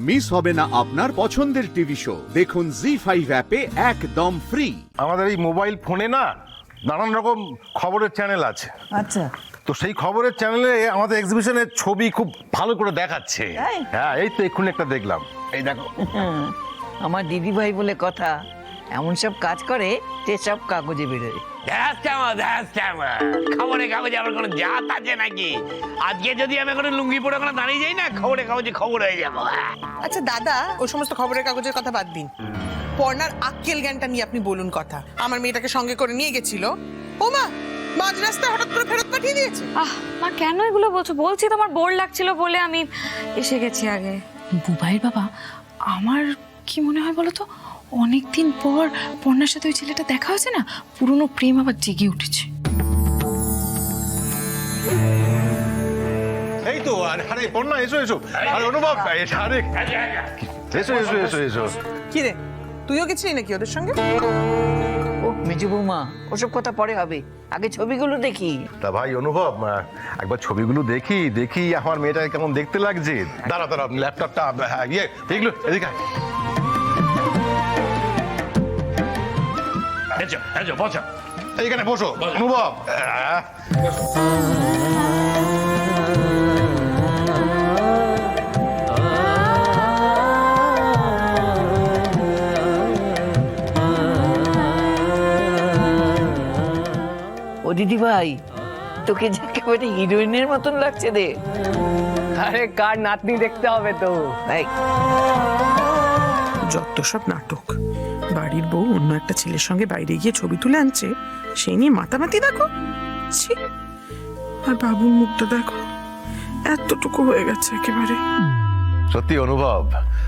Miss হবে না আপনার পছন্দের টিভি শো। দেখুন জি5 অ্যাপে একদম ফ্রি। আমাদের এই মোবাইল ফোনে না নানান রকম খবরের চ্যানেল আছে। আচ্ছা, তো সেই খবরের চ্যানেলে আমাদের এক্সিবিশনের ছবি খুব ভালো করে দেখাচ্ছে। তাই? হ্যাঁ, এই তো এক্ষুনি একটা দেখলাম, এই দেখো। আমার দিদি ভাই বলে কথা, এমন সব কাজ করে যে সব কাগজে বেরোয়। খবরে কাগজে আমার কোনো জাত আছে নাকি? আজকে যদি আমি কোনো লুঙ্গি পরে ওখানে দাঁড়িয়ে যাই না, খবরে কাগজে খবর হয়ে যাবো। আচ্ছা দাদা, ওই সমস্ত খবরের কাগজের কথা বাদ দিন, পড়নার আক্কেল জ্ঞানটা নিয়ে আপনি বলুন কথা। আমার মেয়েটাকে সঙ্গে করে নিয়ে গেছিল, ও মা মাঝ রাস্তায় হঠাৎ করে ফেরত পাঠিয়ে দিয়েছে। মা কেন এগুলো বলছো? বলছি তোমার বোর লাগছিল বলে আমি এসে গেছি আগে। বুবাইয়ের বাবা, আমার কি মনে হয় বলো তো, অনেকদিন পর পর্ণার সাথে ওই ছেলেটা দেখা হয়েছে না, পুরনো প্রেম আবার জেগে উঠেছে। এই তো, আরে পড়না, এসো এসো। আরে অনুভব, আরে এসো এসো এসো এসো। কি রে, তুইও গেছিলি নাকি ওদের সঙ্গে? ও মেজু বৌমা, ওসব কথা পরে হবে, আগে ছবিগুলো দেখি। তা ভাই অনুভব, একবার ছবিগুলো দেখি দেখি আমার মেয়েটাকে কেমন দেখতে লাগছে। দাঁড়া দাঁড়া, ল্যাপটপটা ইয়ে এগুলো এদিকে আয়। বসো। এইখানে বসো অনুভব। ও দিদি ভাই, তোকে যে একেবারে হিরোইনের মতন লাগছে রে। আরে কার নাতনি দেখতে হবে তো। তাই যত সব নাটক, বাড়ির বউ অন্য একটা ছেলের সঙ্গে বাইরে গিয়ে ছবি তুলে আনছে, সেই নিয়ে মাতামাতি দেখো। ছি, আর বাবুর মুখটা দেখো, এতটুকু হয়ে গেছে একেবারে। সত্যি অনুভব,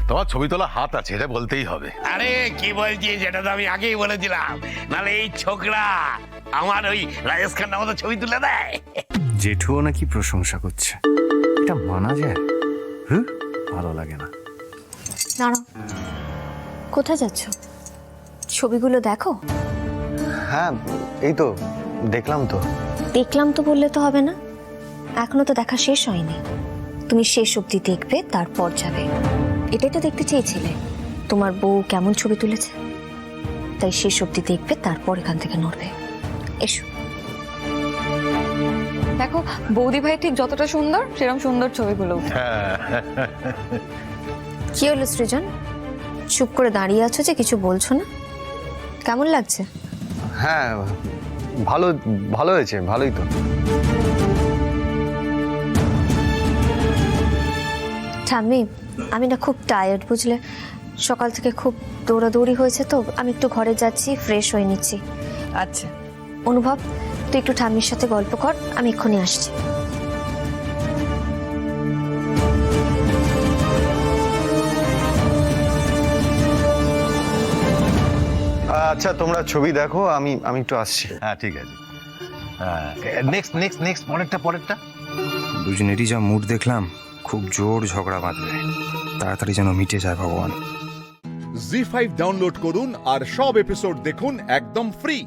তোমার ছবি তোলা হাত আছে, এটা বলতেই হবে। আরে কি বলছি, যেটা তো আমি আগেই বলেছিলাম, নাহলে এই ছোকরা আমার ওই রাজেশ খান্নার মতো ছবি তুলে দেয়। জেঠুও নাকি প্রশংসা করছে, এটা মানা যায়? ভালো লাগে না। দাঁড়াও, কোথায় যাচ্ছ? ছবিগুলো দেখো। হ্যাঁ, এই তো দেখলাম তো। দেখলাম তো বললে তো হবে না, এখনো তো দেখা শেষ হয়নি। তুমি শেষ অবধি দেখবে, তারপর যাবে। এটাই তো দেখতে চেয়েছিলে, তোমার বউ কেমন ছবি তুলেছে। তাই শেষ অবধি দেখবে, তারপর এখান থেকে নড়বে। এসো। দেখো বৌদি ভাই ঠিক যতটা সুন্দর, সেরকম সুন্দর ছবিগুলো। কি হলো সৃজন, চুপ করে দাঁড়িয়ে আছো যে, কিছু বলছো না? কেমন লাগছে? হ্যাঁ, ভালো ভালো হয়েছে, ভালোই তো। ঠাম্মি, আমি না খুব টায়ার্ড বুঝলে, সকাল থেকে খুব দৌড়াদৌড়ি হয়েছে তো, আমি একটু ঘরে যাচ্ছি, ফ্রেশ হয়ে নিচ্ছি। আচ্ছা, অনুভব, তুই একটু ঠাম্মির সাথে গল্প কর, আমি এক্ষুনি আসছি। আচ্ছা, তোমরা ছবি দেখো, আমি একটু আসছি। হ্যাঁ ঠিক আছে। নেক্সট নেক্সট নেক্সট, পরেরটা। দুজনেরই যা মুড দেখলাম, খুব জোর ঝগড়া বাঁধবে, তাড়াতাড়ি যেন মিটে যায় ভগবান। জি5 ডাউনলোড করুন আর সব এপিসোড দেখুন একদম ফ্রি।